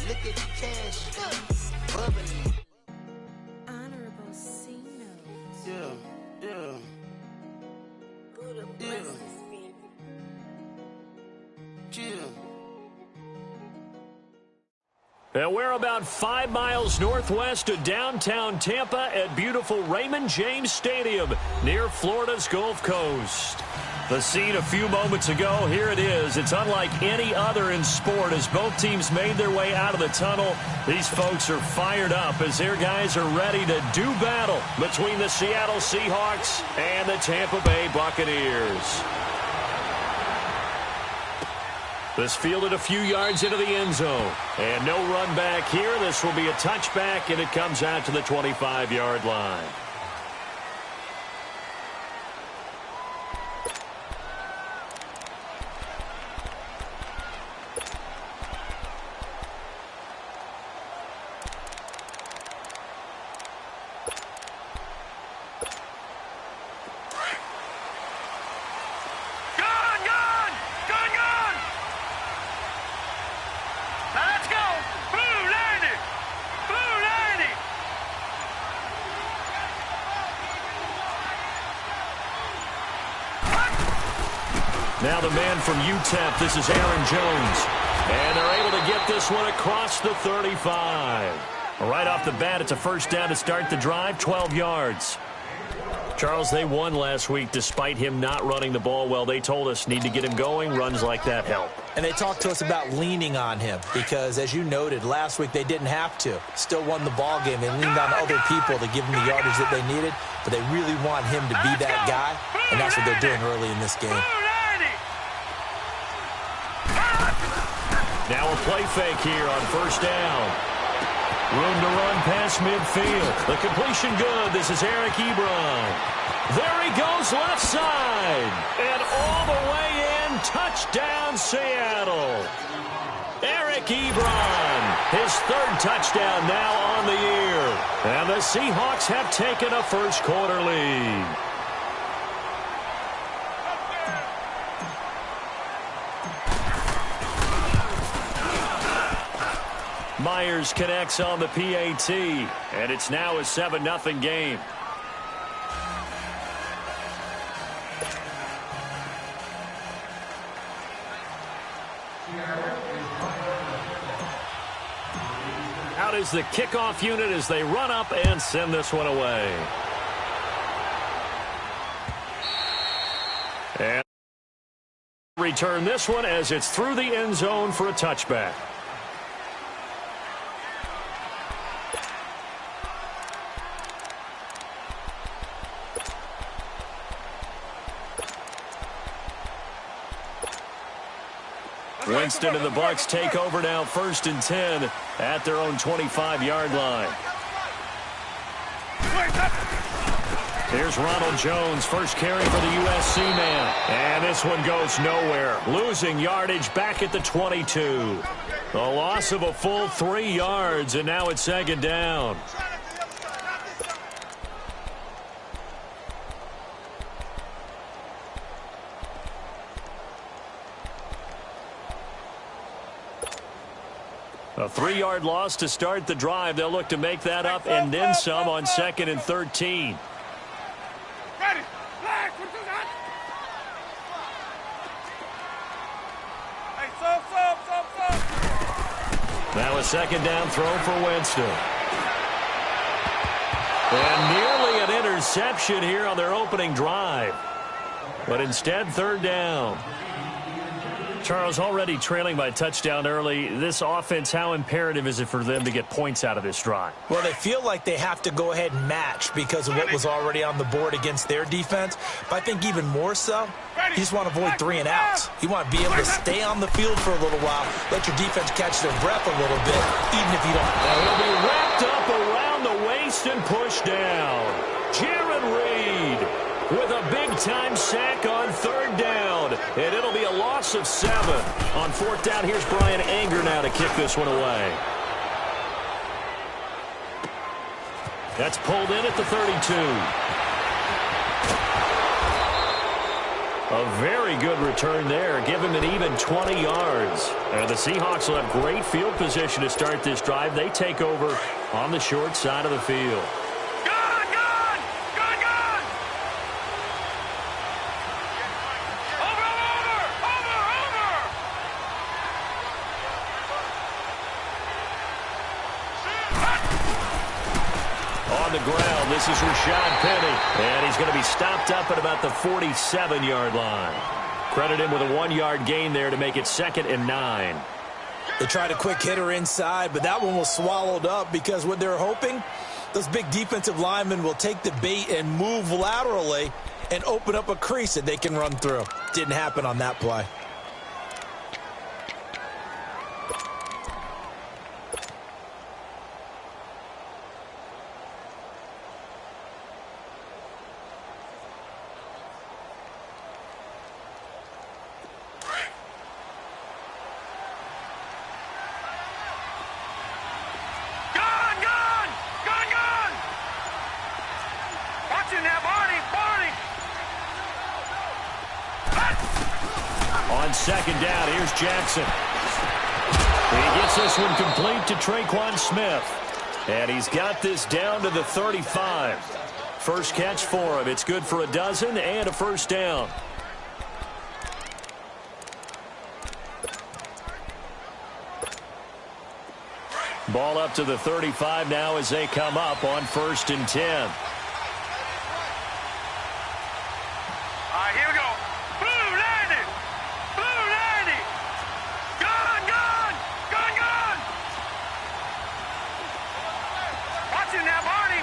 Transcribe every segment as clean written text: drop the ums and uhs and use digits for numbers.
Look at the cash. Bubbly. Honorable C notes. Yeah. Buddha Yeah. blesses me. Yeah. And we're about 5 miles northwest of downtown Tampa at beautiful Raymond James Stadium near Florida's Gulf Coast. The scene a few moments ago, here it is. It's unlike any other in sport as both teams made their way out of the tunnel. These folks are fired up as their guys are ready to do battle between the Seattle Seahawks and the Tampa Bay Buccaneers. This fielded a few yards into the end zone. And no run back here. This will be a touchback, and it comes out to the 25-yard line. Now the man from UTEP, this is Aaron Jones. And they're able to get this one across the 35. Right off the bat, it's a first down to start the drive, 12 yards. Charles, they won last week despite him not running the ball well. They told us need to get him going. Runs like that help. And they talked to us about leaning on him because, as you noted, last week they didn't have to. Still won the ball game. They leaned on other people to give them the yardage that they needed, but they really want him to be that guy, and that's what they're doing early in this game. Now a play fake here on first down. Room to run past midfield. The completion good. This is Eric Ebron. There he goes left side. And all the way in. Touchdown, Seattle. Eric Ebron. His third touchdown now on the year. And the Seahawks have taken a first quarter lead. Myers connects on the PAT, and it's now a 7-0 game. Out is the kickoff unit as they run up and send this one away. And return this one as it's through the end zone for a touchback. Winston and the Bucs take over now, 1st and 10 at their own 25-yard line. Here's Ronald Jones, first carry for the USC man. And this one goes nowhere. Losing yardage back at the 22. The loss of a full 3 yards, and now it's 2nd down. A 3-yard loss to start the drive. They'll look to make that up and then some on 2nd and 13. Now a 2nd down throw for Winston. And nearly an interception here on their opening drive. But instead, 3rd down. Charles, already trailing by touchdown early. This offense, how imperative is it for them to get points out of this drive? Well, they feel like they have to go ahead and match because of what was already on the board against their defense. But I think even more so, you just want to avoid 3 and outs. You want to be able to stay on the field for a little while, let your defense catch their breath a little bit, even if you don't. It'll be wrapped up around the waist and pushed down. Jared Reed with a big-time sack on 3rd down. And it'll be a loss of 7. On 4th down, here's Brian Anger now to kick this one away. That's pulled in at the 32. A very good return there. Give him an even 20 yards. And the Seahawks will have great field position to start this drive. They take over on the short side of the field. Ground. This is Rashad Penny, and he's going to be stopped up at about the 47-yard line. Credit him with a 1-yard gain there to make it 2nd and 9. They tried a quick hitter inside, but that one was swallowed up because what they're hoping, those big defensive linemen will take the bait and move laterally and open up a crease that they can run through. Didn't happen on that play. On 2nd down, here's Jackson. He gets this one complete to Traquan Smith. And he's got this down to the 35. First catch for him. It's good for a dozen and a first down. Ball up to the 35 now as they come up on 1st and 10. Here we go. Blue 90. Blue 90. Gun. Watch it now, Barney.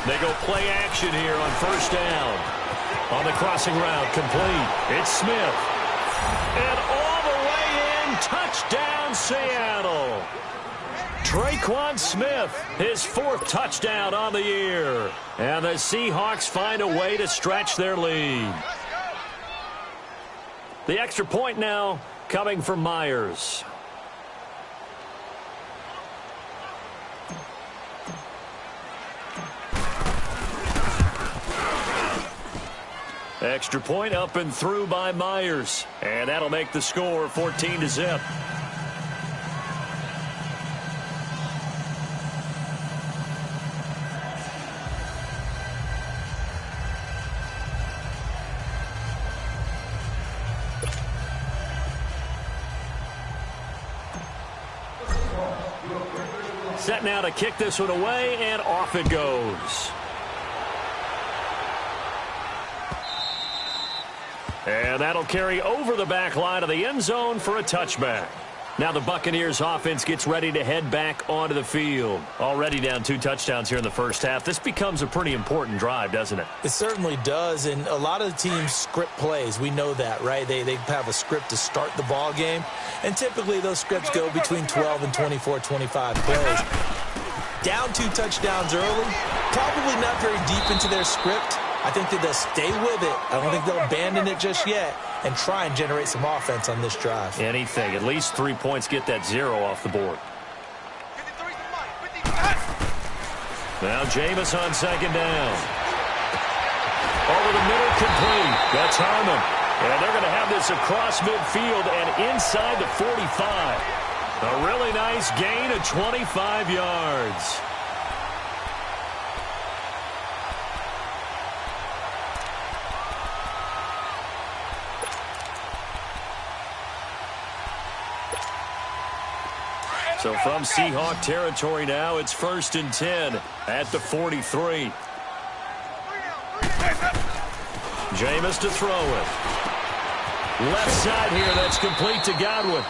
They go play action here on 1st down. On the crossing route, complete. It's Smith. And all the way in, touchdown Seattle. Traquan Smith, his 4th touchdown on the year. And the Seahawks find a way to stretch their lead. The extra point now coming from Myers. Extra point up and through by Myers. And that'll make the score 14-0. Set now to kick this one away, and off it goes. And that'll carry over the back line of the end zone for a touchback. Now the Buccaneers offense gets ready to head back onto the field. Already down 2 touchdowns here in the first half. This becomes a pretty important drive, doesn't it? It certainly does, and a lot of the teams script plays. We know that, right? They have a script to start the ball game, and typically those scripts go between 12 and 24, 25 plays. Down 2 touchdowns early, probably not very deep into their script. I think that they'll stay with it. I don't think they'll abandon it just yet and try and generate some offense on this drive. Anything. At least 3 points, get that 0 off the board. Now Jameis on 2nd down. Over the middle, complete. That's Harmon. And they're going to have this across midfield and inside the 45. A really nice gain of 25 yards. So from Seahawk territory now, it's 1st and 10 at the 43. Jameis to throw it. Left side here, that's complete to Godwin.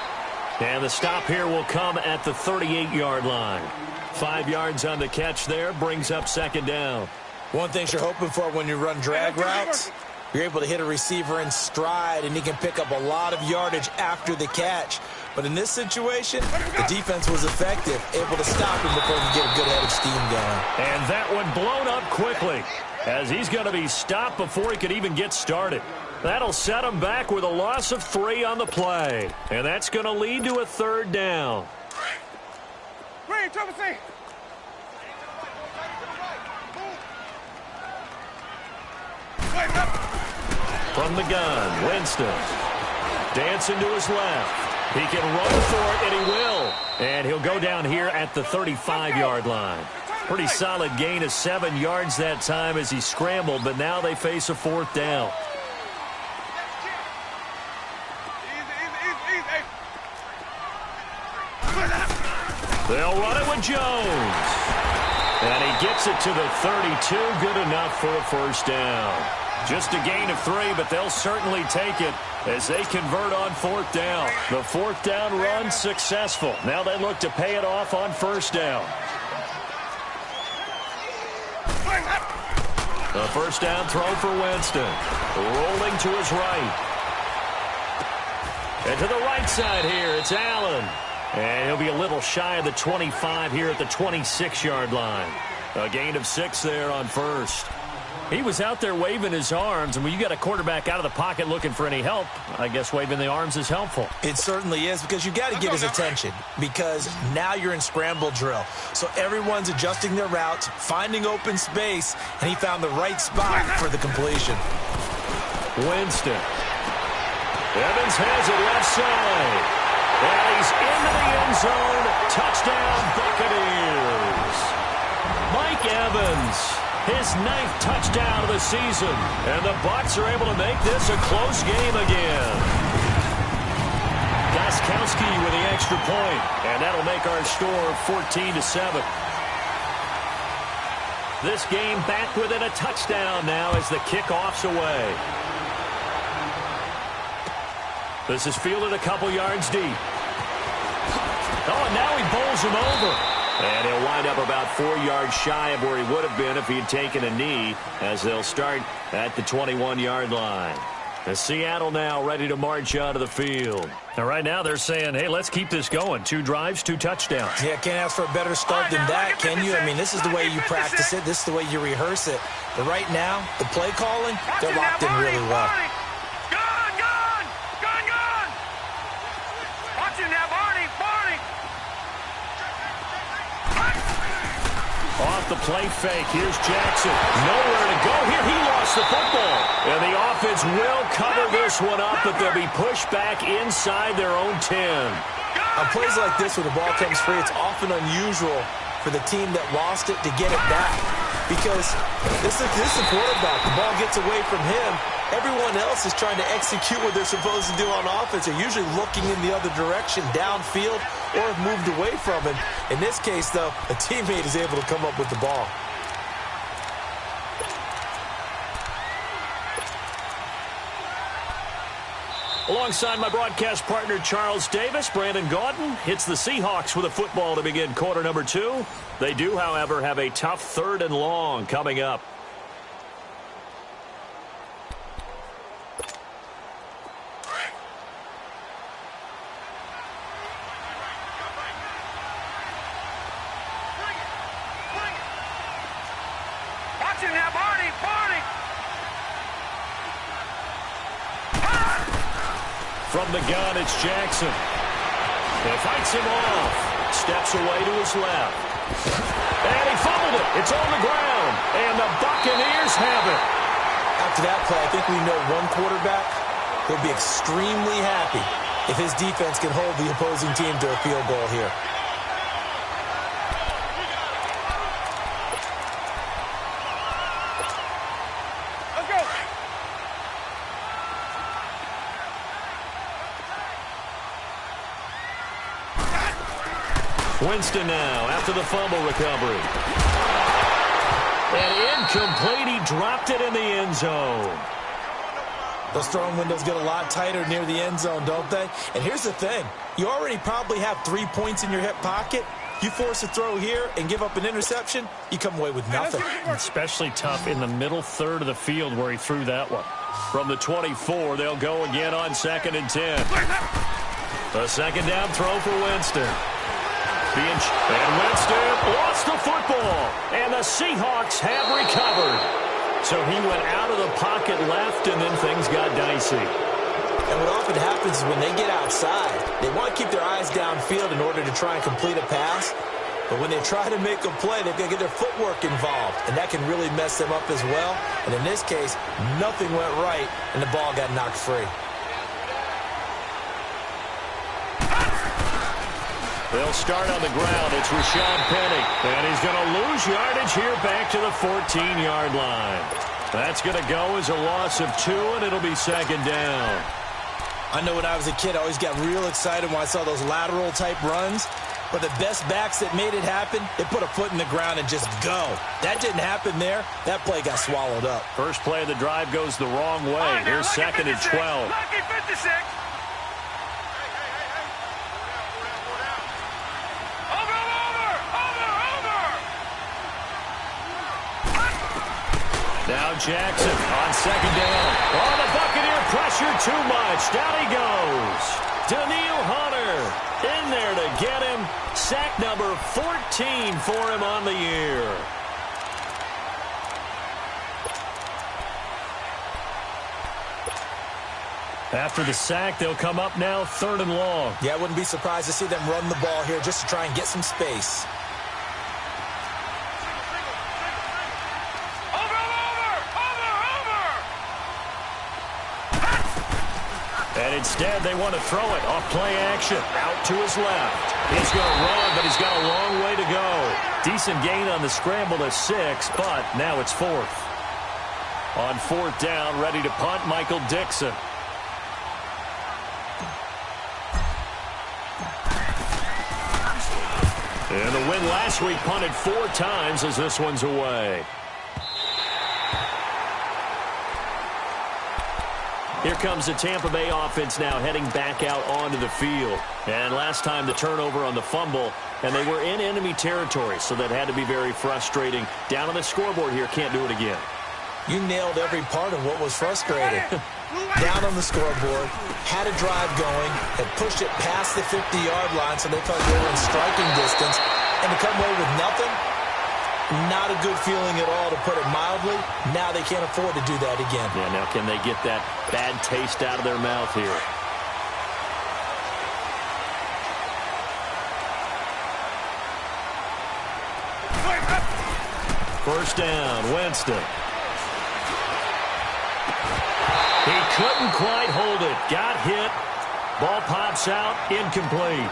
And the stop here will come at the 38-yard line. 5 yards on the catch there, brings up 2nd down. One thing you're hoping for when you run drag routes, you're able to hit a receiver in stride, and he can pick up a lot of yardage after the catch. But in this situation, the defense was effective, able to stop him before he could get a good head of steam going. And that one blown up quickly, as he's going to be stopped before he could even get started. That'll set him back with a loss of 3 on the play. And that's going to lead to a 3rd down. Green, triple C. From the gun, Winston. Dancing to his left. He can run for it, and he will. And he'll go down here at the 35-yard line. Pretty solid gain of 7 yards that time as he scrambled, but now they face a 4th down. They'll run it with Jones. And he gets it to the 32. Good enough for a 1st down. Just a gain of 3, but they'll certainly take it as they convert on 4th down. The 4th down run successful. Now they look to pay it off on 1st down. The 1st down throw for Winston. Rolling to his right. And to the right side here, it's Allen. And he'll be a little shy of the 25 here at the 26-yard line. A gain of 6 there on 1st. He was out there waving his arms, and when you got a quarterback out of the pocket looking for any help, I guess waving the arms is helpful. It certainly is, because you got to get his attention, because now you're in scramble drill. So everyone's adjusting their routes, finding open space, and he found the right spot for the completion. Winston. Evans has it left side. And he's into the end zone. Touchdown, Buccaneers. Mike Evans, his 9th touchdown of the season. And the Bucs are able to make this a close game again. Gostkowski with the extra point. And that'll make our score 14-7. This game back within a touchdown now as the kickoff's away. This is fielded a couple yards deep. Oh, and now he bowls him over. And he'll wind up about 4 yards shy of where he would have been if he had taken a knee, as they'll start at the 21-yard line. And Seattle now ready to march out of the field. Now, right now they're saying, hey, let's keep this going. 2 drives, 2 touchdowns. Yeah, can't ask for a better start than that, can you? I mean, this is the way you practice it. This is the way you rehearse it. But right now, the play calling, they're locked in really well. Off the play fake, here's Jackson. Nowhere to go here. He lost the football. And the offense will cover this one up, but they'll be pushed back inside their own 10. On plays like this where the ball comes free, it's often unusual for the team that lost it to get it back. Because this is the quarterback. The ball gets away from him. Everyone else is trying to execute what they're supposed to do on offense. They're usually looking in the other direction, downfield, or have moved away from him. In this case, though, a teammate is able to come up with the ball. Alongside my broadcast partner, Charles Davis, Brandon Gaudin hits the Seahawks with a football to begin quarter number 2. They do, however, have a tough 3rd and long coming up. From the gun, it's Jackson. He fights him off. Steps away to his left. And he fumbled it. It's on the ground. And the Buccaneers have it. After that play, I think we know one quarterback will be extremely happy if his defense can hold the opposing team to a field goal here. Winston now after the fumble recovery. And incomplete. He dropped it in the end zone. Those throwing windows get a lot tighter near the end zone, don't they? And here's the thing. You already probably have 3 points in your hip pocket. You force a throw here and give up an interception, you come away with nothing. Especially tough in the middle 3rd of the field where he threw that one. From the 24, they'll go again on 2nd and 10. A 2nd down throw for Winston. And Winston lost the football. And the Seahawks have recovered. So he went out of the pocket left, and then things got dicey. And what often happens is when they get outside, they want to keep their eyes downfield in order to try and complete a pass. But when they try to make a play, they've got to get their footwork involved, and that can really mess them up as well. And in this case, nothing went right, and the ball got knocked free. They'll start on the ground. It's Rashad Penny, and he's going to lose yardage here back to the 14-yard line. That's going to go as a loss of 2, and it'll be second down. I know when I was a kid, I always got real excited when I saw those lateral-type runs. But the best backs that made it happen, they put a foot in the ground and just go. That didn't happen there. That play got swallowed up. First play of the drive goes the wrong way. Here's second and 12. Lucky 56. Now Jackson on second down. Oh, the Buccaneer pressure too much. Down he goes. Daniil Hunter in there to get him. Sack number 14 for him on the year. After the sack, they'll come up now 3rd and long. Yeah, I wouldn't be surprised to see them run the ball here just to try and get some space. And instead, they want to throw it off play action. Out to his left. He's going to run, but he's got a long way to go. Decent gain on the scramble to 6, but now it's 4th. On 4th down, ready to punt, Michael Dixon. And the win last week punted 4 times as this one's away. Here comes the Tampa Bay offense now heading back out onto the field. And last time the turnover on the fumble, and they were in enemy territory, so that had to be very frustrating. Down on the scoreboard here, can't do it again. You nailed every part of what was frustrating. Down on the scoreboard, had a drive going, and pushed it past the 50-yard line so they felt they were in striking distance, and to come away with nothing, not a good feeling at all, to put it mildly. Now they can't afford to do that again. Yeah, now can they get that bad taste out of their mouth here? First down, Winston. He couldn't quite hold it. Got hit. Ball pops out, incomplete.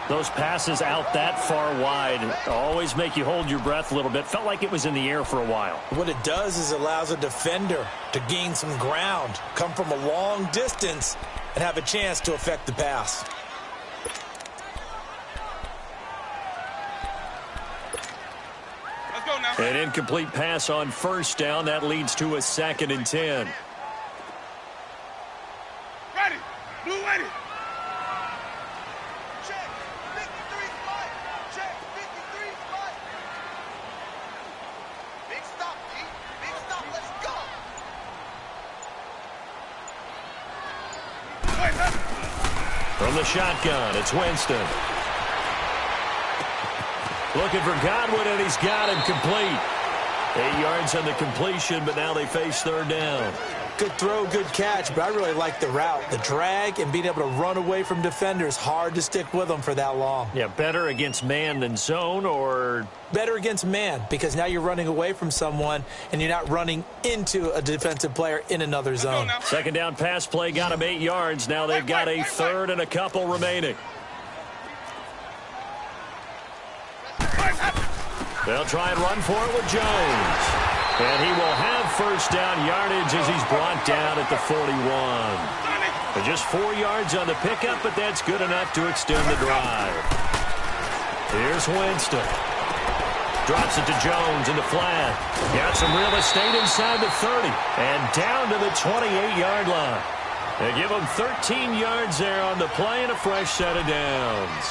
Those passes out that far wide always make you hold your breath a little bit. Felt like it was in the air for a while. What it does is it allows a defender to gain some ground, come from a long distance, and have a chance to affect the pass. Let's go now. An incomplete pass on first down. That leads to a 2nd and 10. Ready. Blue ready. From the shotgun, it's Winston. Looking for Godwin, and he's got him complete. 8 yards on the completion, but now they face 3rd down. Good throw, good catch, but I really like the route. The drag and being able to run away from defenders, hard to stick with them for that long. Yeah, better against man than zone, or? Better against man, because now you're running away from someone and you're not running into a defensive player in another zone. Second down pass play got him 8 yards. Now they've got a 3rd and a couple remaining. They'll try and run for it with Jones. And he will have first down yardage as he's brought down at the 41. But just 4 yards on the pickup, but that's good enough to extend the drive. Here's Winston. Drops it to Jones in the flat. Got some real estate inside the 30. And down to the 28-yard line. They give him 13 yards there on the play and a fresh set of downs.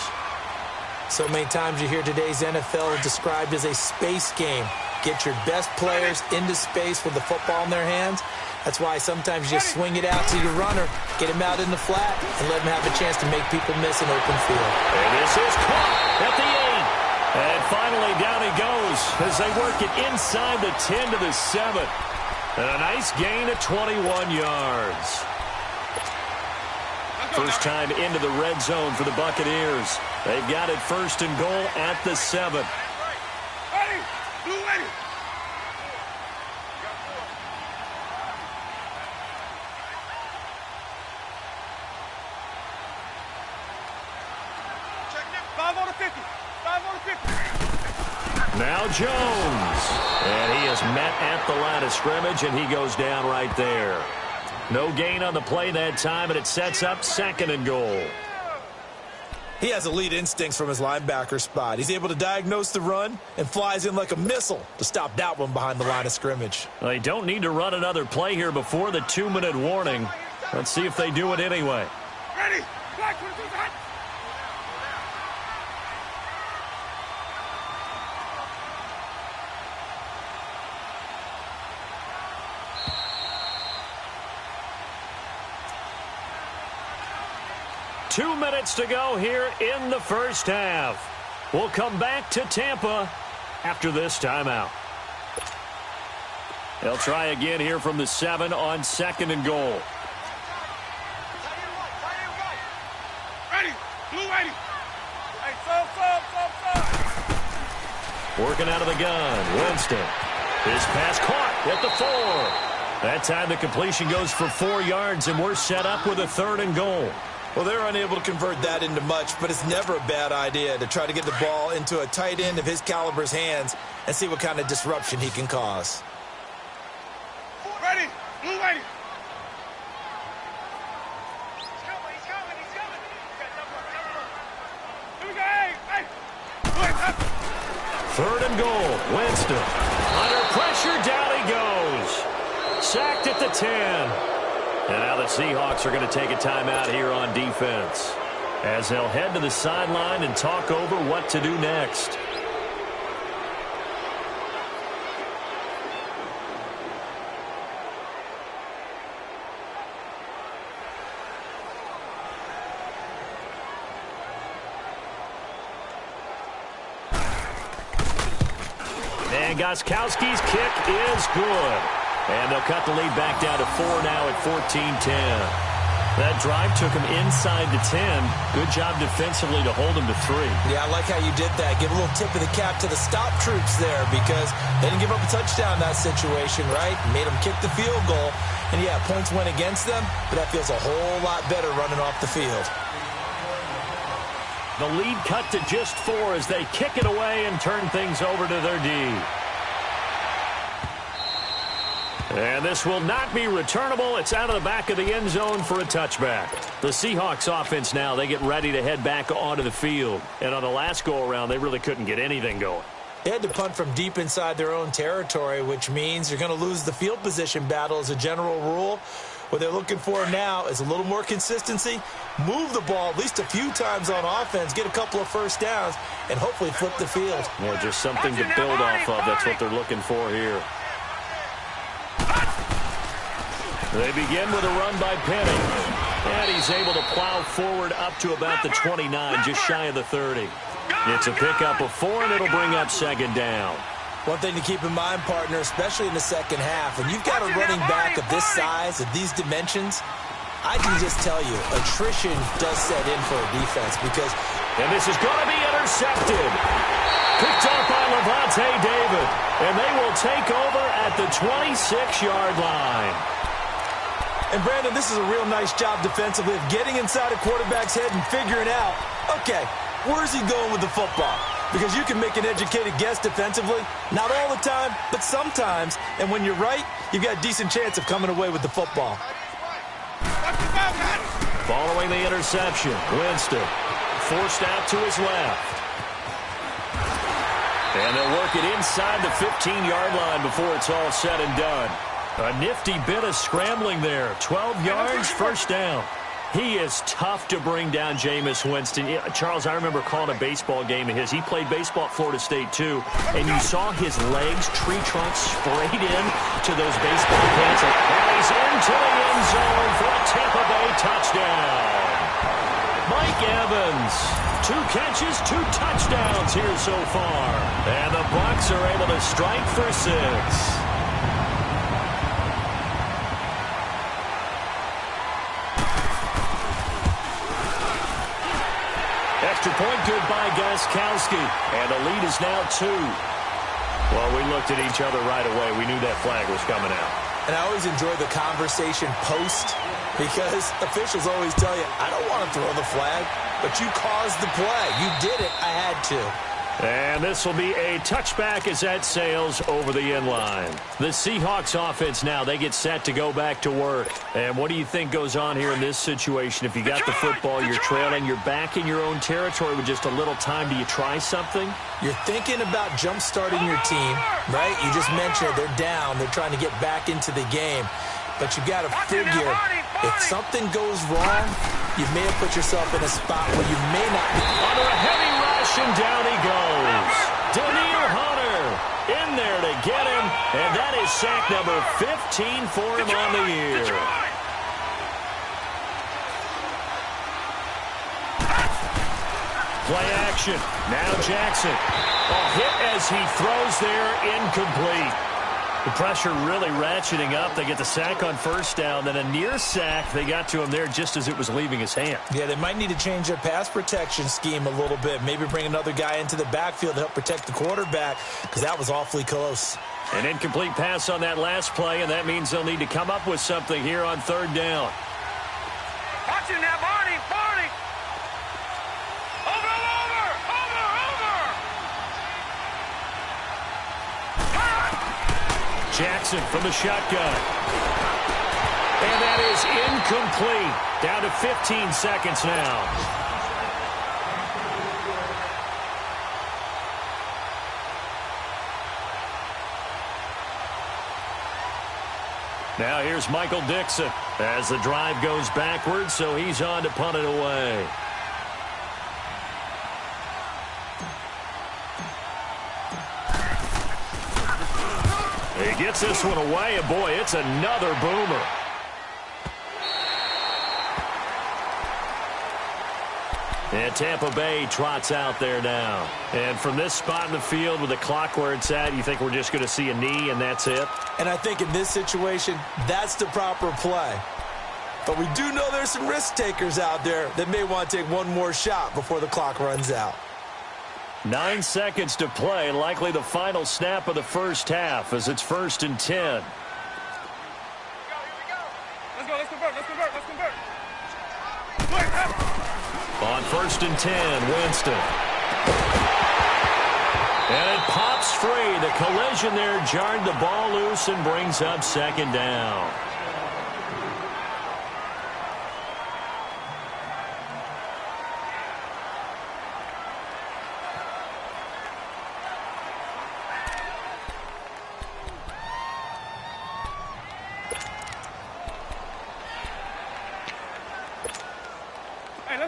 So many times you hear today's NFL described as a space game. Get your best players into space with the football in their hands. That's why sometimes you just swing it out to your runner, get him out in the flat, and let him have a chance to make people miss an open field. And this is caught at the 8. And finally down he goes as they work it inside the 10 to the 7. And a nice gain of 21 yards. First time into the red zone for the Buccaneers. They've got it 1st and goal at the 7. Ready. Blue ready. Check it. 5 on the 50. 5 on the 50. Now Jones. And he is met at the line of scrimmage, and he goes down right there. No gain on the play that time, and it sets up 2nd and goal. He has elite instincts from his linebacker spot. He's able to diagnose the run and flies in like a missile to stop that one behind the line of scrimmage. They don't need to run another play here before the 2-minute warning. Let's see if they do it anyway. Ready. Black 22's hot. Two minutes to go here in the first half. We'll come back to Tampa after this timeout. They'll try again here from the 7 on 2nd and goal. Ready. Blue ready. Hey, sub. Working out of the gun. Winston. His pass caught at the 4. That time the completion goes for 4 yards, and we're set up with a 3rd and goal. Well, they're unable to convert that into much, but it's never a bad idea to try to get the ball into a tight end of his caliber's hands and see what kind of disruption he can cause. Ready. Blue ready. Here we go. Hey. 3rd and goal. Winston. Under pressure, down he goes. Sacked at the 10. And now the Seahawks are going to take a timeout here on defense, as they'll head to the sideline and talk over what to do next. And Gostkowski's kick is good. And they'll cut the lead back down to 4 now at 14-10. That drive took him inside the 10. Good job defensively to hold him to 3. Yeah, I like how you did that. Give a little tip of the cap to the stop troops there, because they didn't give up a touchdown in that situation, right? Made them kick the field goal. And, yeah, points went against them, but that feels a whole lot better running off the field. The lead cut to just 4 as they kick it away and turn things over to their D. And this will not be returnable. It's out of the back of the end zone for a touchback. The Seahawks offense now, they get ready to head back onto the field. And on the last go-around, they really couldn't get anything going. They had to punt from deep inside their own territory, which means you're going to lose the field position battle as a general rule. What they're looking for now is a little more consistency, move the ball at least a few times on offense, get a couple of first downs, and hopefully flip the field. Yeah, just something to build off of. That's what they're looking for here. They begin with a run by Penny. And he's able to plow forward up to about the 29, just shy of the 30. It's a pickup of 4, and it'll bring up 2nd down. One thing to keep in mind, partner, especially in the second half, when you've got a running back of this size, of these dimensions, I can just tell you, attrition does set in for a defense because... And this is going to be intercepted. Picked up by Levante David. And they will take over at the 26-yard line. And, Brandon, this is a real nice job defensively of getting inside a quarterback's head and figuring out, okay, where's he going with the football? Because you can make an educated guess defensively. Not all the time, but sometimes. And when you're right, you've got a decent chance of coming away with the football. Following the interception, Winston forced out to his left. And they'll work it inside the 15-yard line before it's all said and done. A nifty bit of scrambling there. 12 yards, first down. He is tough to bring down, Jameis Winston. Charles, I remember calling a baseball game of his. He played baseball at Florida State, too. And you saw his legs, tree trunks, sprayed in to those baseball pants. And he's into the end zone for a Tampa Bay touchdown. Mike Evans, 2 catches, 2 touchdowns here so far. And the Bucs are able to strike for 6. good by Gostkowski. And the lead is now 2. Well, we looked at each other right away. We knew that flag was coming out. And I always enjoy the conversation post because officials always tell you, I don't want to throw the flag, but you caused the play. You did it. I had to. And this will be a touchback as that sails over the end line. The Seahawks offense now, they get set to go back to work. And what do you think goes on here in this situation? If you got the football, you're trailing, you're back in your own territory with just a little time. Do you try something? You're thinking about jump-starting your team, right? You just mentioned it. They're down. They're trying to get back into the game. But you've got to figure, if something goes wrong, you may have put yourself in a spot where you may not be. Under a heavy rush, and down he goes. Daniil Hunter in there to get him, and that is sack number 15 for him on the year. Play action. Now Jackson. A hit as he throws there, incomplete. The pressure really ratcheting up. They get the sack on first down, then a near sack. They got to him there just as it was leaving his hand. Yeah, they might need to change their pass protection scheme a little bit. Maybe bring another guy into the backfield to help protect the quarterback because that was awfully close. An incomplete pass on that last play, and that means they'll need to come up with something here on third down. Watching that, Barney! Jackson from the shotgun. And that is incomplete. Down to 15 seconds now. Now here's Michael Dixon as the drive goes backwards, so he's on to punt it away. He gets this one away, and boy, it's another boomer. And Tampa Bay trots out there now. And from this spot in the field with the clock where it's at, you think we're just going to see a knee and that's it? And I think in this situation, that's the proper play. But we do know there's some risk takers out there that may want to take one more shot before the clock runs out. 9 seconds to play, likely the final snap of the first half as it's 1st and 10. Let's convert. On 1st and 10, Winston. And it pops free. The collision there jarred the ball loose and brings up 2nd down.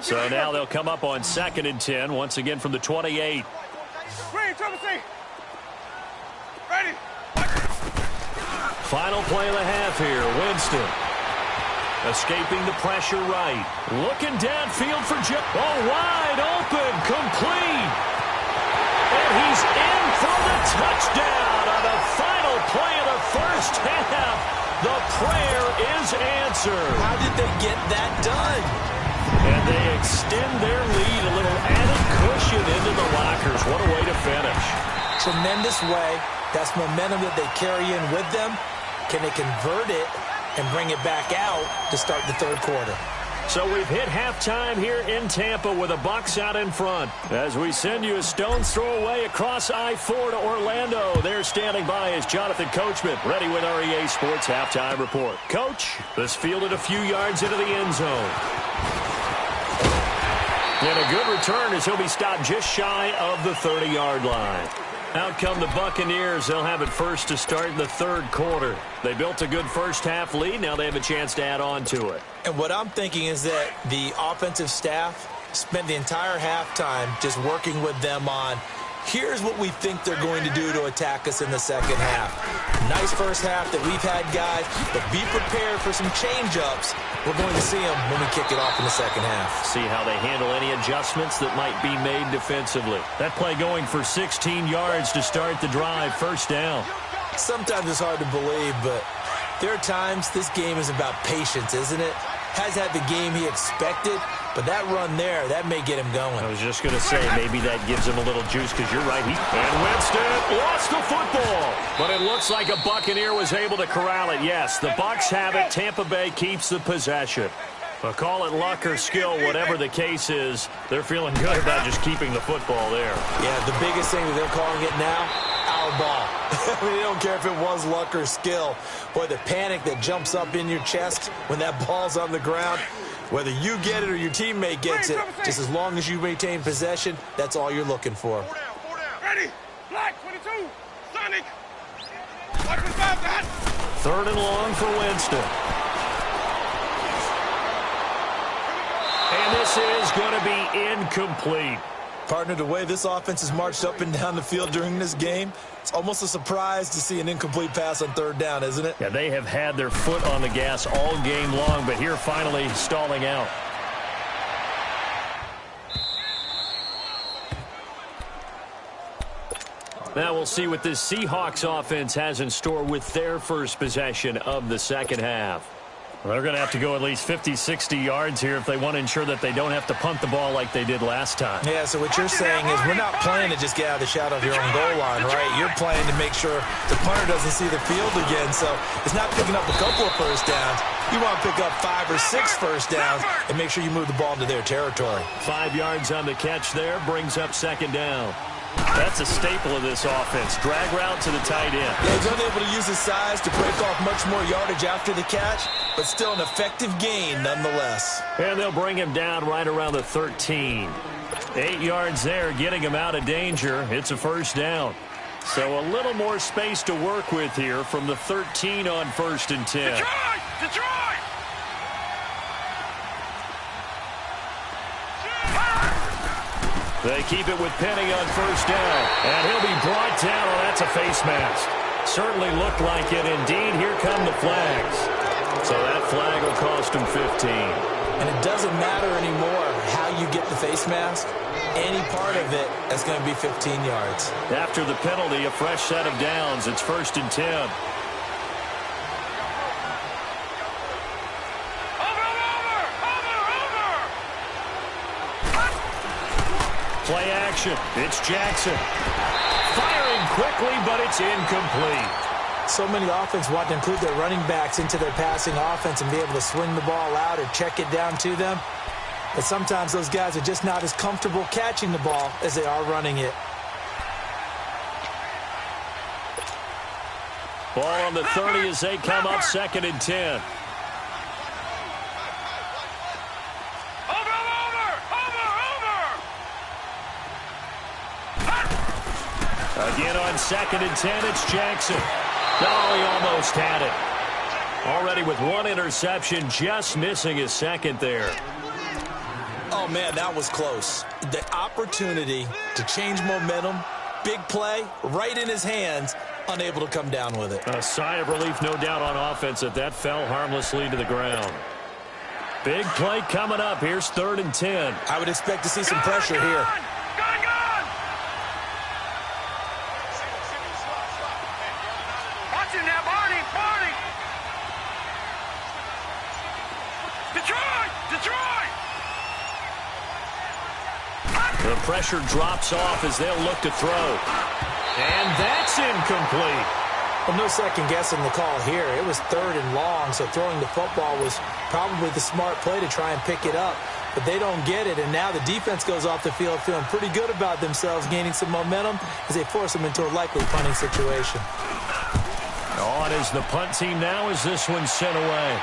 So now they'll come up on 2nd and 10, once again from the 28. Ready. Final play of the half here, Winston. Escaping the pressure right. Looking downfield for Joe. Oh, wide open, complete. And he's in for the touchdown on the final play of the first half. The prayer is answered. How did they get that done? And they extend their lead, a little added cushion into the lockers. What a way to finish. Tremendous way. That's momentum that they carry in with them. Can they convert it and bring it back out to start the third quarter? So we've hit halftime here in Tampa with the Bucs out in front. As we send you a stone's throw away across I-4 to Orlando. There standing by is Jonathan Coachman, ready with our EA Sports Halftime Report. Coach, this fielded a few yards into the end zone. And a good return as he'll be stopped just shy of the 30-yard line. Out come the Buccaneers. They'll have it first to start in the third quarter. They built a good first half lead. Now they have a chance to add on to it. And what I'm thinking is that the offensive staff spent the entire halftime just working with them on, here's what we think they're going to do to attack us in the second half. Nice first half that we've had, guys, but be prepared for some change-ups. We're going to see them when we kick it off in the second half. See how they handle any adjustments that might be made defensively. That play going for 16 yards to start the drive, first down. Sometimes it's hard to believe, but there are times this game is about patience, isn't it? Has had the game he expected, But that run there, that may get him going. I was just going to say, maybe that gives him a little juice because you're right. And Winston lost the football. But it looks like a Buccaneer was able to corral it. Yes, the Bucs have it. Tampa Bay keeps the possession. But call it luck or skill, whatever the case is, they're feeling good about just keeping the football there. Yeah, the biggest thing that they're calling it now, our ball. I mean, they don't care if it was luck or skill. Boy, the panic that jumps up in your chest when that ball's on the ground, whether you get it or your teammate gets it, just as long as you maintain possession, that's all you're looking for. 4 down. Ready? Black, 22. Sonic. Watch the five, that. 3rd and long for Winston. And this is going to be incomplete. Partner, the way this offense has marched up and down the field during this game, it's almost a surprise to see an incomplete pass on 3rd down, isn't it? Yeah, they have had their foot on the gas all game long, but here finally stalling out. Now we'll see what this Seahawks offense has in store with their first possession of the second half. Well, they're going to have to go at least 50, 60 yards here if they want to ensure that they don't have to punt the ball like they did last time. Yeah, so what you're saying is we're not playing to just get out of the shadow of your own goal line, right? You're playing to make sure the punter doesn't see the field again. So it's not picking up a couple of first downs. You want to pick up 5 or 6 first downs and make sure you move the ball into their territory. 5 yards on the catch there brings up 2nd down. That's a staple of this offense. Drag route to the tight end. Yeah, he's unable to use his size to break off much more yardage after the catch, but still an effective gain nonetheless. And they'll bring him down right around the 13. 8 yards there, getting him out of danger. It's a first down. So a little more space to work with here from the 13 on 1st and 10. Detroit! They keep it with Penny on 1st down. And he'll be brought down. Oh, that's a face mask. Certainly looked like it. Indeed, here come the flags. So that flag will cost him 15. And it doesn't matter anymore how you get the face mask. Any part of it, that's going to be 15 yards. After the penalty, a fresh set of downs. It's 1st and 10. Play action. It's Jackson. Firing quickly, but it's incomplete. So many offenses want to include their running backs into their passing offense and be able to swing the ball out or check it down to them. But sometimes those guys are just not as comfortable catching the ball as they are running it. Ball on the 30 as they come up 2nd and 10. Again on 2nd and 10, it's Jackson. Oh, he almost had it. Already with 1 interception, just missing his 2nd there. Oh, man, that was close. The opportunity to change momentum, big play, right in his hands, unable to come down with it. A sigh of relief, no doubt, on offense that fell harmlessly to the ground. Big play coming up. Here's 3rd and 10. I would expect to see some pressure here. The pressure drops off as they'll look to throw. And that's incomplete. Well, no second guessing the call here. It was 3rd and long, so throwing the football was probably the smart play to try and pick it up. But they don't get it, and now the defense goes off the field feeling pretty good about themselves, gaining some momentum as they force them into a likely punting situation. On is the punt team now as this one's sent away.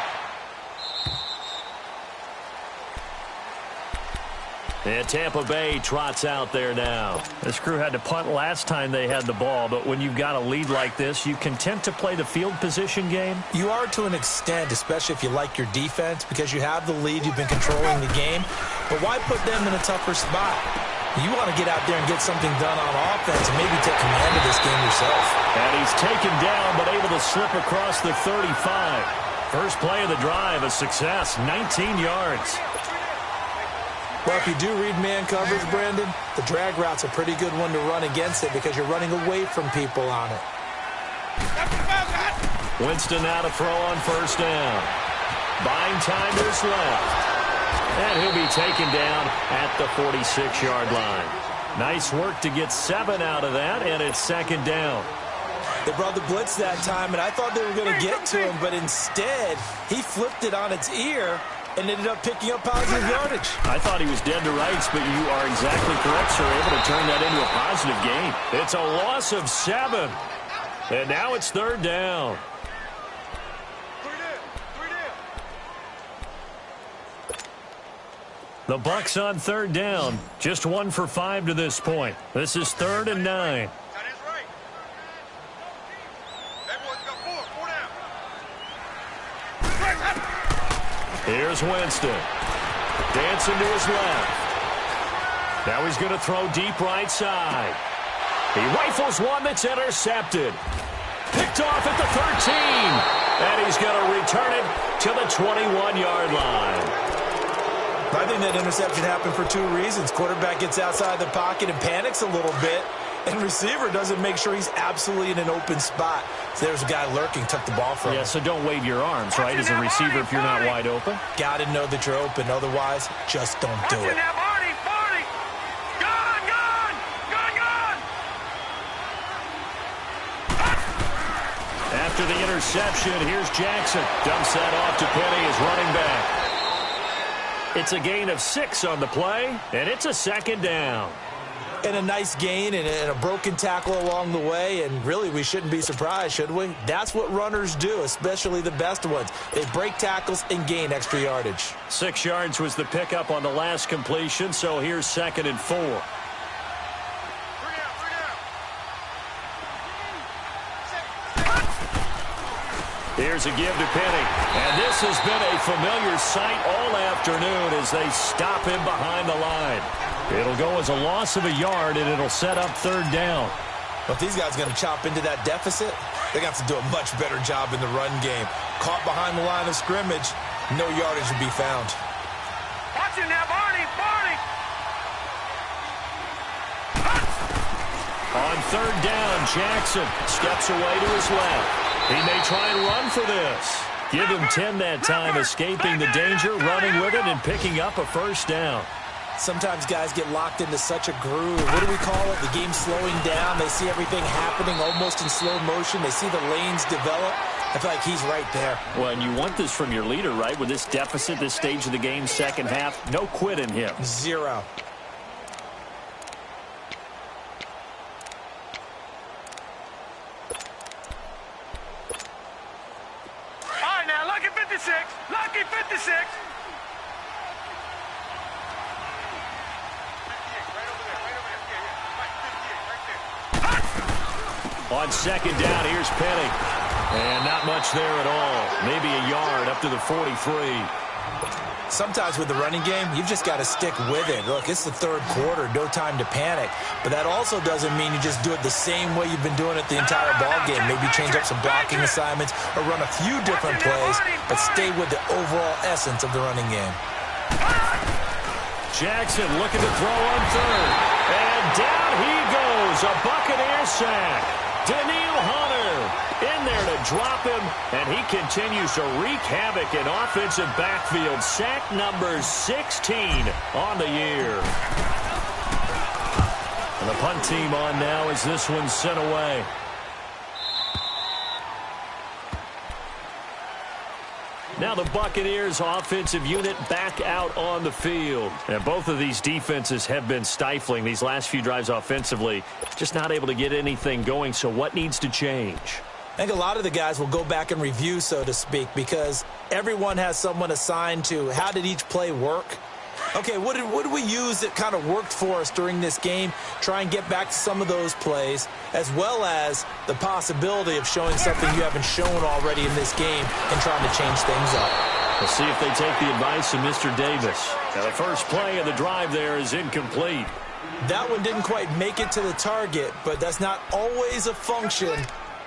And Tampa Bay trots out there now. This crew had to punt last time they had the ball, but when you've got a lead like this, you content to play the field position game? You are to an extent, especially if you like your defense, because you have the lead, you've been controlling the game. But why put them in a tougher spot? You want to get out there and get something done on offense and maybe take command of this game yourself. And he's taken down, but able to slip across the 35. First play of the drive, a success, 19 yards. Well, if you do read man coverage, Brandon, the drag route's a pretty good one to run against it because you're running away from people on it. Winston now to throw on 1st down. Buying time is left. And he'll be taken down at the 46-yard line. Nice work to get 7 out of that, and it's second down. They brought the blitz that time, and I thought they were going to get to him, but instead, he flipped it on its ear and ended up picking up positive yardage. I thought he was dead to rights, but you are exactly correct, sir. Able to turn that into a positive gain. It's a loss of 7. And now it's third down. The Bucs on third down. Just 1 for 5 to this point. This is 3rd and 9. Here's Winston. Dancing to his left. Now he's going to throw deep right side. He rifles one that's intercepted. Picked off at the 13. And he's going to return it to the 21-yard line. I think that interception happened for 2 reasons. Quarterback gets outside the pocket and panics a little bit. And receiver doesn't make sure he's absolutely in an open spot. So there's a guy lurking, took the ball from him. Yeah, so don't wave your arms, right, as a receiver if you're not wide open. Got to know that you're open. Otherwise, just don't do it. After the interception, here's Jackson. Dumps that off to Penny as running back. It's a gain of 6 on the play, and it's a second down. And a nice gain and a broken tackle along the way, and really we shouldn't be surprised, should we? That's what runners do, especially the best ones. They break tackles and gain extra yardage. 6 yards was the pickup on the last completion, so here's 2nd and 4. Here's a give to Penny. And this has been a familiar sight all afternoon as they stop him behind the line. It'll go as a loss of a yard, and it'll set up third down. But these guys are going to chop into that deficit. They got to do a much better job in the run game. Caught behind the line of scrimmage, no yardage to be found. Watch it now, Barney! On third down, Jackson steps away to his left. He may try and run for this. Give him 10 that time, escaping the danger, running with it, and picking up a first down. Sometimes guys get locked into such a groove. What do we call it? The game slowing down. They see everything happening almost in slow motion. They see the lanes develop. I feel like he's right there. Well, and you want this from your leader, right? With this deficit, this stage of the game, second half, no quit in him. 0. All right, now, lucky 56. Lucky 56. On second down, here's Penny. And not much there at all. Maybe a yard up to the 43. Sometimes with the running game, you've just got to stick with it. Look, it's the third quarter, no time to panic. But that also doesn't mean you just do it the same way you've been doing it the entire ball game. Maybe change up some blocking assignments or run a few different plays, but stay with the overall essence of the running game. Jackson looking to throw on third. And down he goes. A Buccaneer sack. Daniil Hunter in there to drop him, and he continues to wreak havoc in offensive backfield. Sack number 16 on the year. And the punt team on now as this one's sent away. Now the Buccaneers offensive unit back out on the field. And both of these defenses have been stifling these last few drives offensively. Just not able to get anything going, so what needs to change? I think a lot of the guys will go back and review, so to speak, because everyone has someone assigned to how did each play work. Okay, what did we use that kind of worked for us during this game? Try and get back to some of those plays, as well as the possibility of showing something you haven't shown already in this game and trying to change things up. We'll see if they take the advice of Mr. Davis. Now the first play of the drive there is incomplete. That one didn't quite make it to the target, but that's not always a function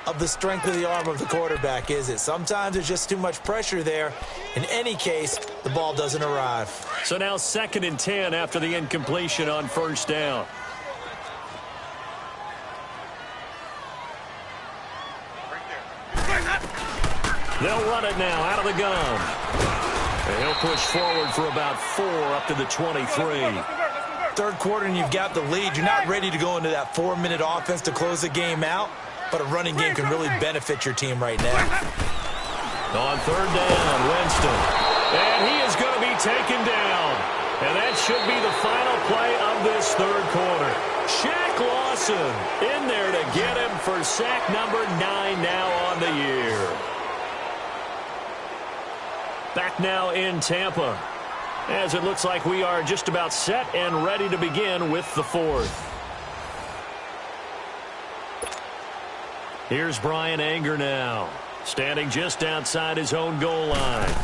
of the strength of the arm of the quarterback, is it? Sometimes there's just too much pressure there. In any case, the ball doesn't arrive. So now 2nd and 10 after the incompletion on first down. They'll run it now out of the gun. And he'll push forward for about 4 up to the 23. Third quarter and you've got the lead. You're not ready to go into that 4-minute offense to close the game out, but a running game can really benefit your team right now. On third down, Winston. And he is going to be taken down. And that should be the final play of this third quarter. Shaq Lawson in there to get him for sack number 9 now on the year. Back now in Tampa, as it looks like we are just about set and ready to begin with the fourth. Here's Brian Anger now, standing just outside his own goal line.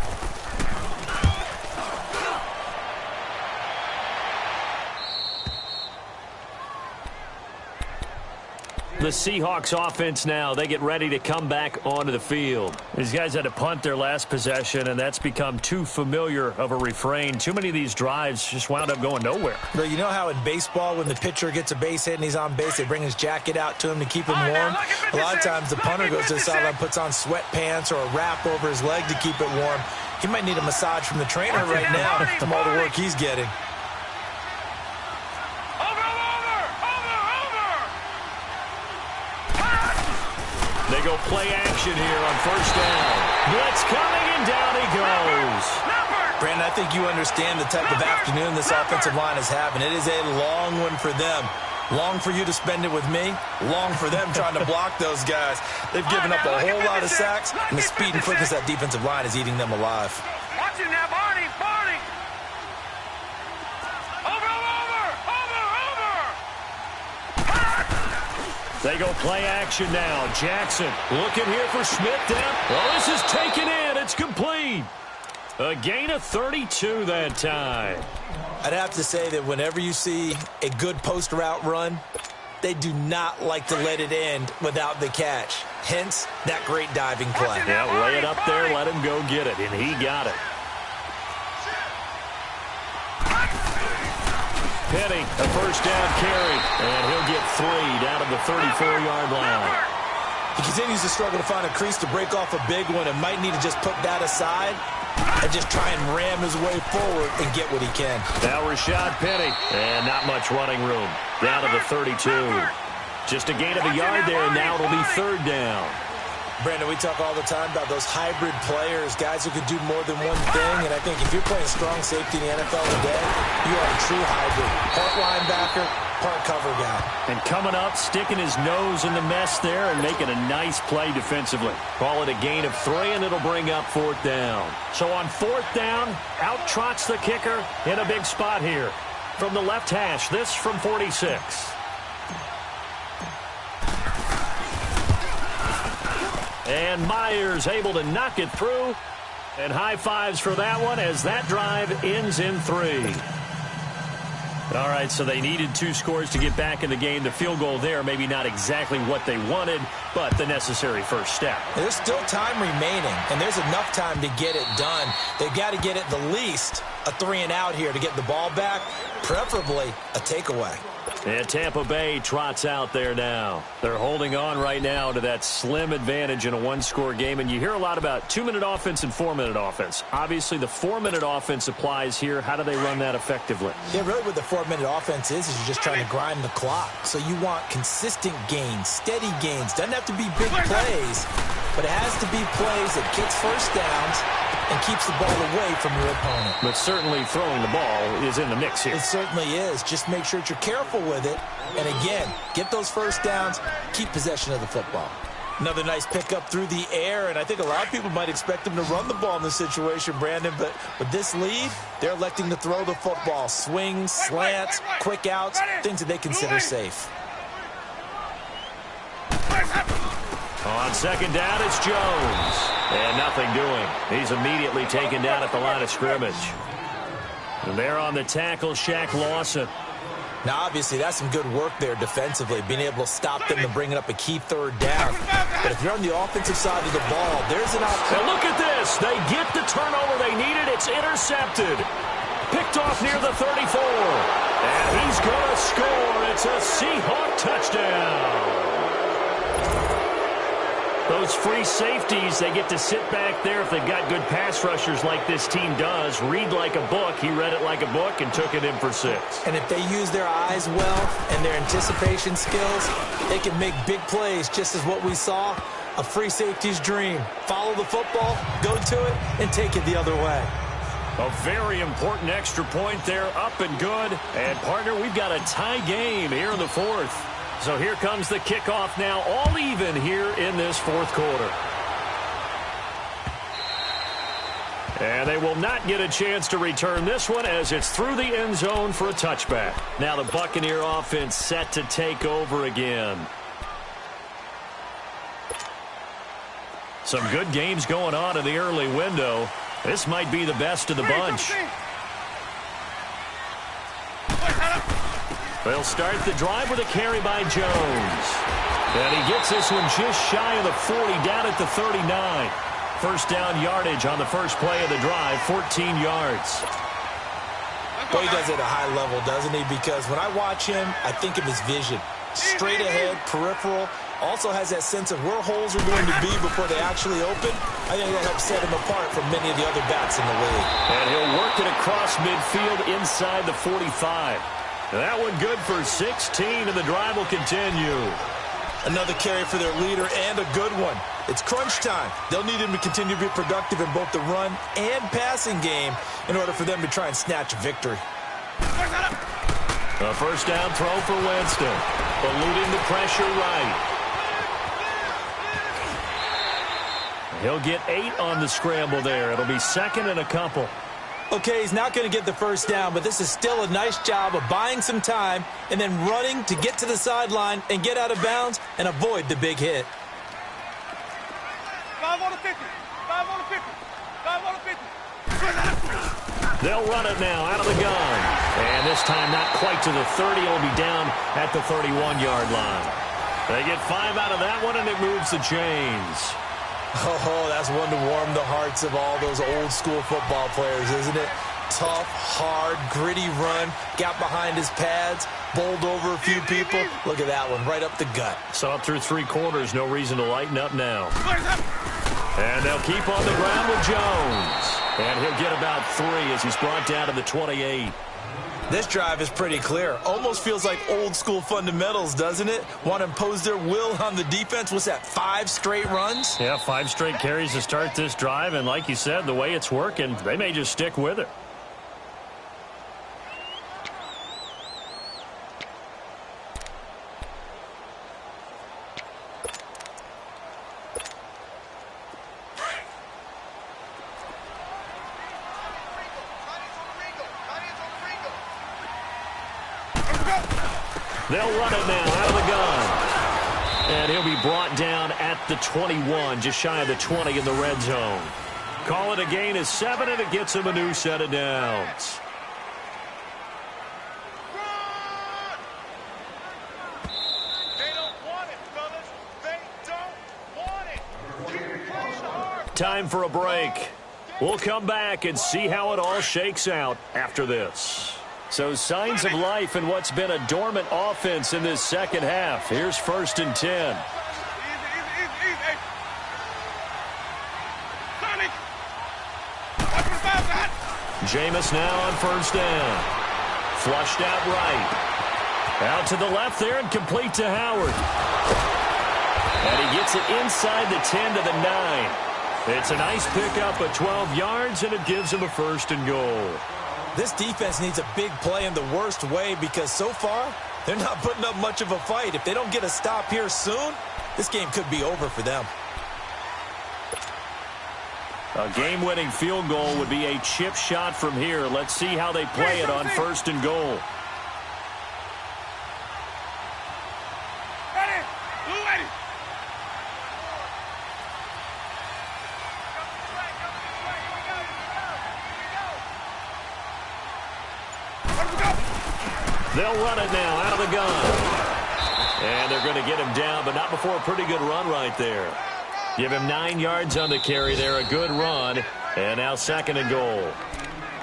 The Seahawks offense now, they get ready to come back onto the field. These guys had to punt their last possession, and that's become too familiar of a refrain. Too many of these drives just wound up going nowhere. Well, you know how in baseball when the pitcher gets a base hit and he's on base, they bring his jacket out to him to keep him warm? A lot of times the punter goes to the sideline, puts on sweatpants or a wrap over his leg to keep it warm. He might need a massage from the trainer right now from all the work he's getting. They go play action here on first down. Blitz coming, and down he goes. Brandon, I think you understand the type of afternoon this offensive line is having. It is a long one for them. Long for you to spend it with me. Long for them trying to block those guys. They've given up a whole lot of sacks, and the speed and quickness of that defensive line is eating them alive. Watch him now, Barney. They go play action now. Jackson looking here for Smith down. Oh, this is taken in. It's complete. A gain of 32 that time. I'd have to say that whenever you see a good post route run, they do not like to let it end without the catch. Hence, that great diving play. Yeah, lay it up there, let him go get it, and he got it. Penny, a first down carry, and he'll get 3 down to the 34-yard line. He continues to struggle to find a crease to break off a big one and might need to just put that aside and just try and ram his way forward and get what he can. Now Rashad Penny, and not much running room. Down to the 32. Just a gain of a yard there, and now it'll be third down. Brandon, we talk all the time about those hybrid players, guys who can do more than one thing, and I think if you're playing strong safety in the NFL today, you are a true hybrid. Part linebacker, part cover guy. And coming up, sticking his nose in the mess there and making a nice play defensively. Call it a gain of 3, and it'll bring up fourth down. So on fourth down, out trots the kicker in a big spot here. From the left hash, this from 46. And Myers able to knock it through. And high fives for that one as that drive ends in 3. All right, so they needed 2 scores to get back in the game. The field goal there, maybe not exactly what they wanted, but the necessary first step. There's still time remaining, and there's enough time to get it done. They've got to get at the least a 3 and out here to get the ball back, preferably a takeaway. And Tampa Bay trots out there now. They're holding on right now to that slim advantage in a 1-score game. And you hear a lot about 2-minute offense and 4-minute offense. Obviously, the 4-minute offense applies here. How do they run that effectively? Yeah, really what the 4-minute offense is you're just trying to grind the clock. So you want consistent gains, steady gains. Doesn't have to be big plays, but it has to be plays that gets first downs and keeps the ball away from your opponent. But certainly throwing the ball is in the mix here. It certainly is. Just make sure that you're careful with it. And again, get those first downs, keep possession of the football. Another nice pickup through the air, and I think a lot of people might expect them to run the ball in this situation, Brandon, but with this lead, they're electing to throw the football. Swings, slants, quick outs, things that they consider safe. On second down, it's Jones. And nothing doing. He's immediately taken down at the line of scrimmage. And there on the tackle, Shaq Lawson. Now, obviously, that's some good work there defensively, being able to stop them and bringing up a key third down. But if you're on the offensive side of the ball, there's an option. And look at this. They get the turnover they needed. It's intercepted. Picked off near the 34. And he's going to score. It's a Seahawk touchdown. Those free safeties, they get to sit back there if they've got good pass rushers like this team does. Read like a book. He read it like a book and took it in for 6. And if they use their eyes well and their anticipation skills, they can make big plays, just as what we saw. A free safety's dream. Follow the football, go to it, and take it the other way. A very important extra point there, up and good. And, partner, we've got a tie game here in the 4th. So here comes the kickoff now, all even here in this 4th quarter. And they will not get a chance to return this one as it's through the end zone for a touchback. Now the Buccaneer offense set to take over again. Some good games going on in the early window. This might be the best of the bunch. They'll start the drive with a carry by Jones. And he gets this one just shy of the 40, down at the 39. First down yardage on the first play of the drive, 14 yards. Well, he does it at a high level, doesn't he? Because when I watch him, I think of his vision. Straight ahead, peripheral. Also has that sense of where holes are going to be before they actually open. I think that helps set him apart from many of the other backs in the league. And he'll work it across midfield inside the 45. That one good for 16, and the drive will continue. Another carry for their leader, and a good one. It's crunch time. They'll need him to continue to be productive in both the run and passing game in order for them to try and snatch a victory. A first down throw for Winston. Eluding the pressure right. He'll get 8 on the scramble there. It'll be second and a couple. Okay, he's not going to get the first down, but this is still a nice job of buying some time and then running to get to the sideline and get out of bounds and avoid the big hit. 5 on the 50. 5 on the 50. 5 on the 50. They'll run it now out of the gun. And this time not quite to the 30. It'll be down at the 31-yard line. They get 5 out of that one, and it moves the chains. Oh, that's one to warm the hearts of all those old-school football players, isn't it? Tough, hard, gritty run, got behind his pads, bowled over a few people. Look at that one, right up the gut. Saw it through 3 quarters, no reason to lighten up now. And they'll keep on the ground with Jones. And he'll get about 3 as he's brought down to the 28. This drive is pretty clear. Almost feels like old-school fundamentals, doesn't it? Want to impose their will on the defense. What's that, 5 straight runs? Yeah, 5 straight carries to start this drive. And like you said, the way it's working, they may just stick with it. They'll run it now out of the gun. And he'll be brought down at the 21, just shy of the 20 in the red zone. Call it a gain of 7, and it gets him a new set of downs. They don't want it, fellas. They don't want it. Keep pushing hard. Time for a break. We'll come back and see how it all shakes out after this. So signs of life in what's been a dormant offense in this second half. Here's 1st and 10. Easy. Hey. Sonic. Watch the 5 that. Jameis now on 1st down. Flushed out right. Out to the left there and complete to Howard. And he gets it inside the 10 to the 9. It's a nice pickup of 12 yards, and it gives him a 1st and goal. This defense needs a big play in the worst way because so far, they're not putting up much of a fight. If they don't get a stop here soon, this game could be over for them. A game-winning field goal would be a chip shot from here. Let's see how they play it on 1st and goal. Ready. Blue ready. They'll run it now out of the gun. And they're going to get him down, but not before a pretty good run right there. Give him 9 yards on the carry there, a good run. And now 2nd and goal.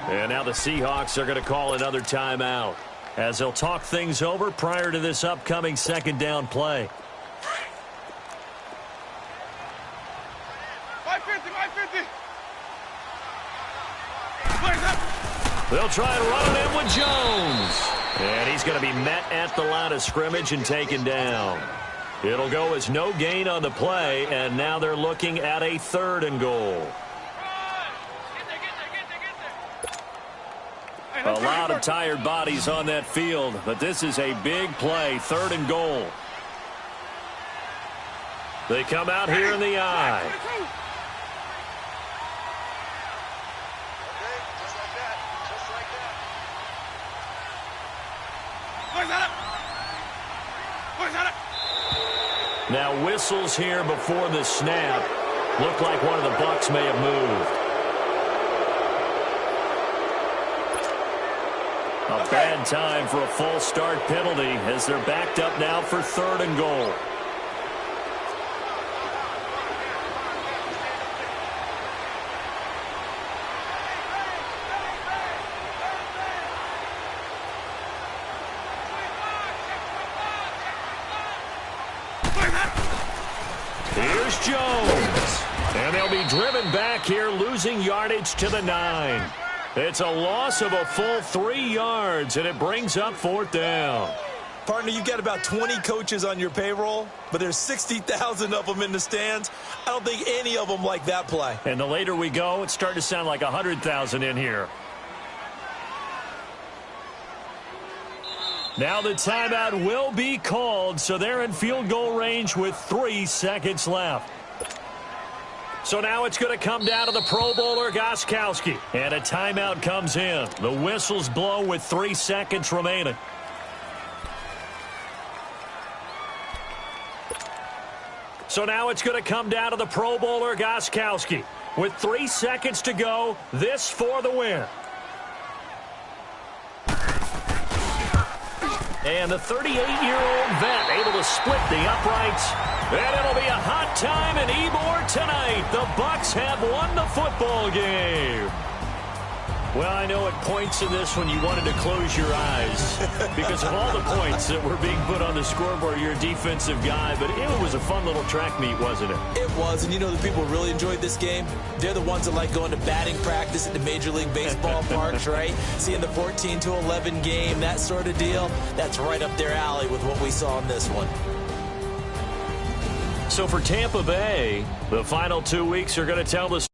And now the Seahawks are going to call another timeout as they'll talk things over prior to this upcoming 2nd down play. 550, 550. Where's that? They'll try and run it in with Jones. And he's going to be met at the line of scrimmage and taken down. It'll go as no gain on the play, and now they're looking at a 3rd and goal. A lot of tired bodies on that field, but this is a big play, 3rd and goal. They come out here in the eye. Okay, just like that. Just like that. Where's that? Now whistles here before the snap. Looked like one of the Bucs may have moved. A bad time for a false start penalty as they're backed up now for 3rd and goal. Here's Jones. And they'll be driven back here, losing yardage to the 9. It's a loss of a full 3 yards, and it brings up 4th down. Partner, you've got about 20 coaches on your payroll, but there's 60,000 of them in the stands. I don't think any of them like that play. And the later we go, it's starting to sound like 100,000 in here. Now the timeout will be called, so they're in field goal range with 3 seconds left. So now it's going to come down to the Pro Bowler, Gostkowski. And a timeout comes in. The whistles blow with 3 seconds remaining. So now it's going to come down to the Pro Bowler, Gostkowski. With 3 seconds to go, this for the win. And the 38-year-old vet able to split the uprights. And it'll be a hot time in Ybor tonight. The Bucs have won the football game. Well, I know at points in this one you wanted to close your eyes because of all the points that were being put on the scoreboard. You're a defensive guy, but it was a fun little track meet, wasn't it? It was, and you know the people who really enjoyed this game? They're the ones that like going to batting practice at the Major League Baseball parks, right? Seeing the 14-11 game, that sort of deal. That's right up their alley with what we saw in this one. So for Tampa Bay, the final 2 weeks are going to tell the